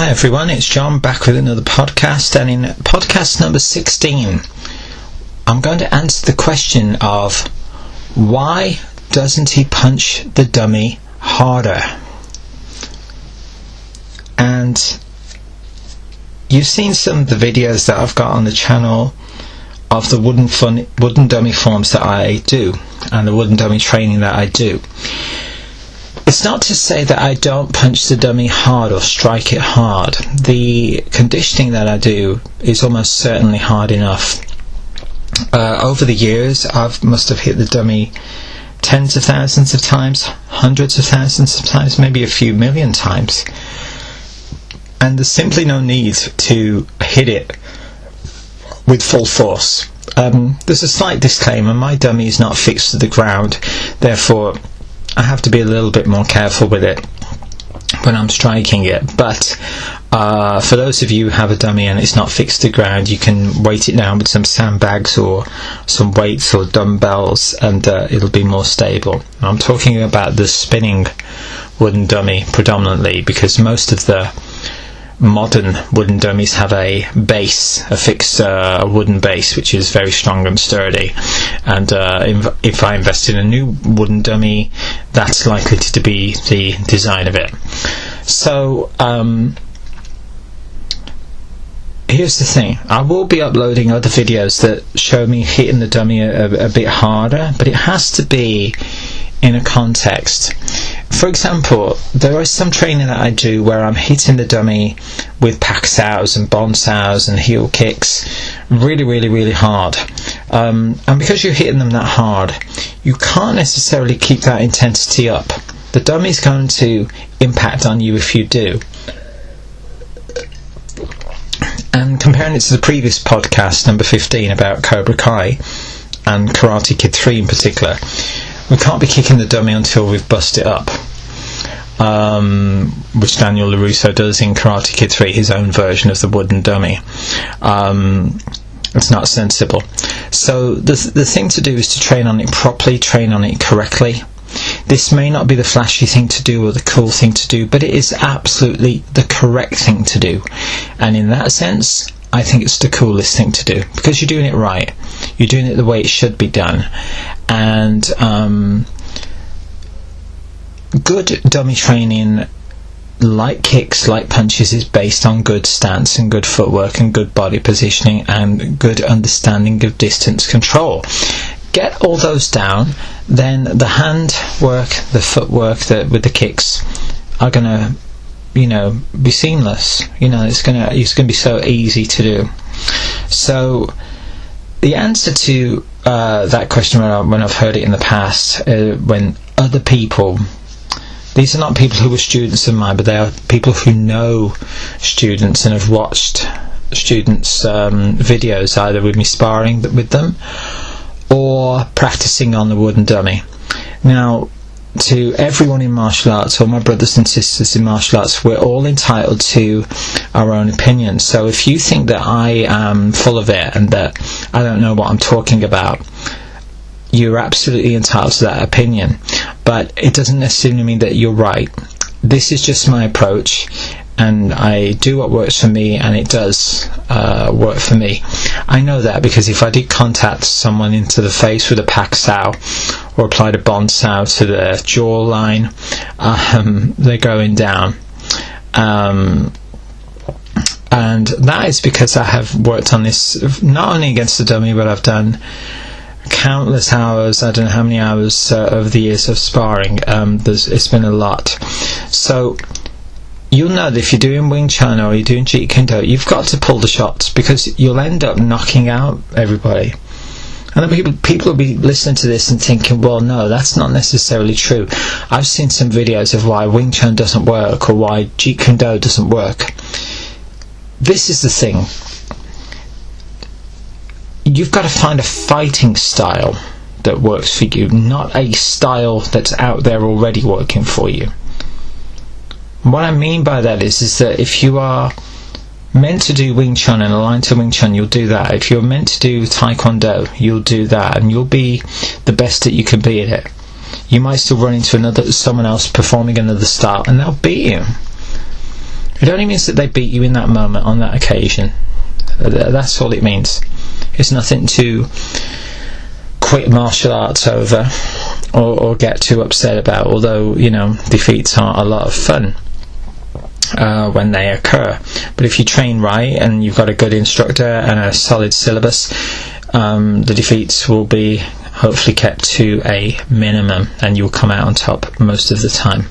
Hi everyone, it's John back with another podcast, and in podcast number 16 I'm going to answer the question of why doesn't he punch the dummy harder? And you've seen some of the videos that I've got on the channel of the wooden dummy forms that I do and the wooden dummy training that I do. It's not to say that I don't punch the dummy hard or strike it hard. The conditioning that I do is almost certainly hard enough. Over the years, I must have hit the dummy tens of thousands of times, hundreds of thousands of times, maybe a few million times. And there's simply no need to hit it with full force. There's a slight disclaimer: my dummy is not fixed to the ground, therefore I have to be a little bit more careful with it when I'm striking it. But for those of you who have a dummy and it's not fixed to the ground, you can weight it down with some sandbags or some weights or dumbbells, and it'll be more stable. I'm talking about the spinning wooden dummy predominantly, because most of the modern wooden dummies have a base, a fixed wooden base, which is very strong and sturdy. And if I invest in a new wooden dummy, that's likely to be the design of it. So here's the thing: I will be uploading other videos that show me hitting the dummy a bit harder, but it has to be in a context. For example, there is some training that I do where I'm hitting the dummy with pack sows and bon sows and heel kicks really hard. And because you're hitting them that hard, you can't necessarily keep that intensity up. The dummy's going to impact on you if you do. And comparing it to the previous podcast, number 15, about Cobra Kai and Karate Kid 3 in particular, we can't be kicking the dummy until we've bust it up, which Daniel LaRusso does in Karate Kid 3, his own version of the wooden dummy. It's not sensible. So the thing to do is to train on it properly, train on it correctly. This may not be the flashy thing to do or the cool thing to do, but it is absolutely the correct thing to do. And in that sense, I think it's the coolest thing to do, because you're doing it right. You're doing it the way it should be done. And good dummy training, like kicks, like punches, is based on good stance and good footwork and good body positioning and good understanding of distance control. Get all those down, then the hand work, the footwork with the kicks are going to, be seamless. It's going to be so easy to do. So the answer to that question, when I've heard it in the past, when other people, these are not people who were students of mine, but they are people who know students and have watched students' videos, either with me sparring with them or practicing on the wooden dummy. Now, to everyone in martial arts, all my brothers and sisters in martial arts, we're all entitled to our own opinions. So if you think that I am full of it and that I don't know what I'm talking about, you're absolutely entitled to that opinion. But it doesn't necessarily mean that you're right. This is just my approach, and I do what works for me, and it does work for me. I know that because if I did contact someone into the face with a pack sow or applied a bon sow to their jawline, they're going down. And that is because I have worked on this not only against the dummy, but I've done countless hours, I don't know how many hours over the years of sparring. It's been a lot. So you'll know that if you're doing Wing Chun or you're doing Jeet Kune Do, you've got to pull the shots, because you'll end up knocking out everybody. And then people will be listening to this and thinking, well, no, that's not necessarily true. I've seen some videos of why Wing Chun doesn't work or why Jeet Kune Do doesn't work. This is the thing: you've got to find a fighting style that works for you, not a style that's out there already working for you. What I mean by that is that if you are meant to do Wing Chun and aligned to Wing Chun, you'll do that. If you're meant to do Taekwondo, you'll do that, and you'll be the best that you can be at it. You might still run into someone else performing another style, and they'll beat you. It only means that they beat you in that moment, on that occasion. That's all it means. It's nothing to quit martial arts over or get too upset about, although, you know, defeats are a lot of fun when they occur. But if you train right and you've got a good instructor and a solid syllabus, the defeats will be hopefully kept to a minimum and you'll come out on top most of the time.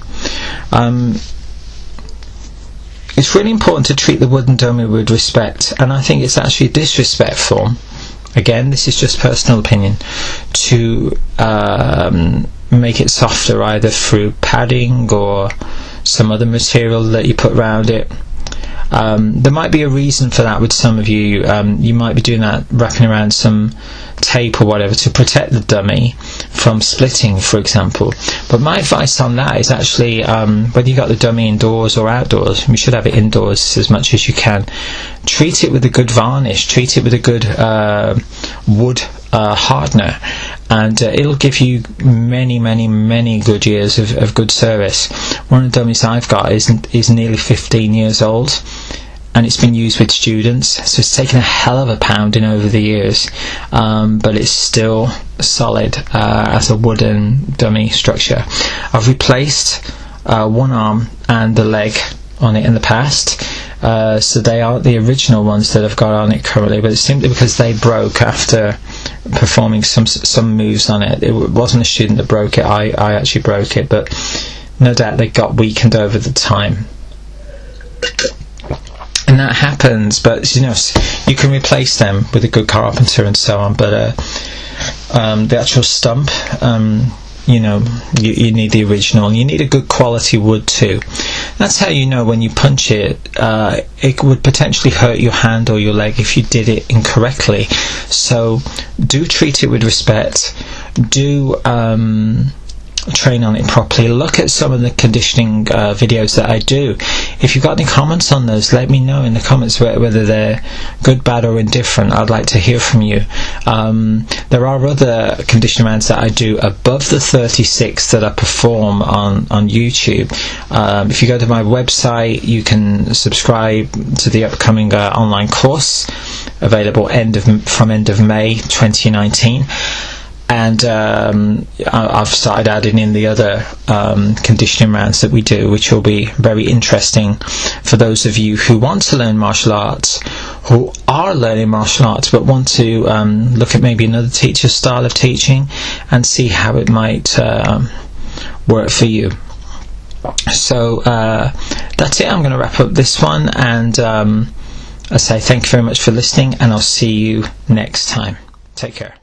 It's really important to treat the wooden dummy with respect, and I think it's actually disrespectful, again this is just personal opinion, to make it softer either through padding or some other material that you put around it. There might be a reason for that with some of you. You might be doing that, wrapping around some tape or whatever to protect the dummy from splitting, for example. But my advice on that is actually, whether you got the dummy indoors or outdoors, you should have it indoors as much as you can. Treat it with a good varnish, treat it with a good wood hardener, and it'll give you many good years of good service. One of the dummies I've got is nearly 15 years old, and it's been used with students, so it's taken a hell of a pounding over the years, but it's still solid as a wooden dummy structure. I've replaced one arm and the leg on it in the past, so they aren't the original ones that I've got on it currently, but it's simply because they broke after performing some moves on it. It wasn't a student that broke it, I actually broke it, but no doubt they got weakened over the time. And that happens, but you know, you can replace them with a good carpenter and so on, but the actual stump, you know, you need the original, and you need a good quality wood too. That's how you know when you punch it, it would potentially hurt your hand or your leg if you did it incorrectly. So do treat it with respect, do train on it properly. Look at some of the conditioning videos that I do. If you've got any comments on those, let me know in the comments whether they're good, bad or indifferent. I'd like to hear from you. There are other conditioning rounds that I do above the 36 that I perform on YouTube. If you go to my website, you can subscribe to the upcoming online course available from end of May 2019. And I've started adding in the other conditioning rounds that we do, which will be very interesting for those of you who want to learn martial arts, who are learning martial arts but want to look at maybe another teacher's style of teaching and see how it might work for you. So that's it. I'm going to wrap up this one, and I say thank you very much for listening, and I'll see you next time. Take care.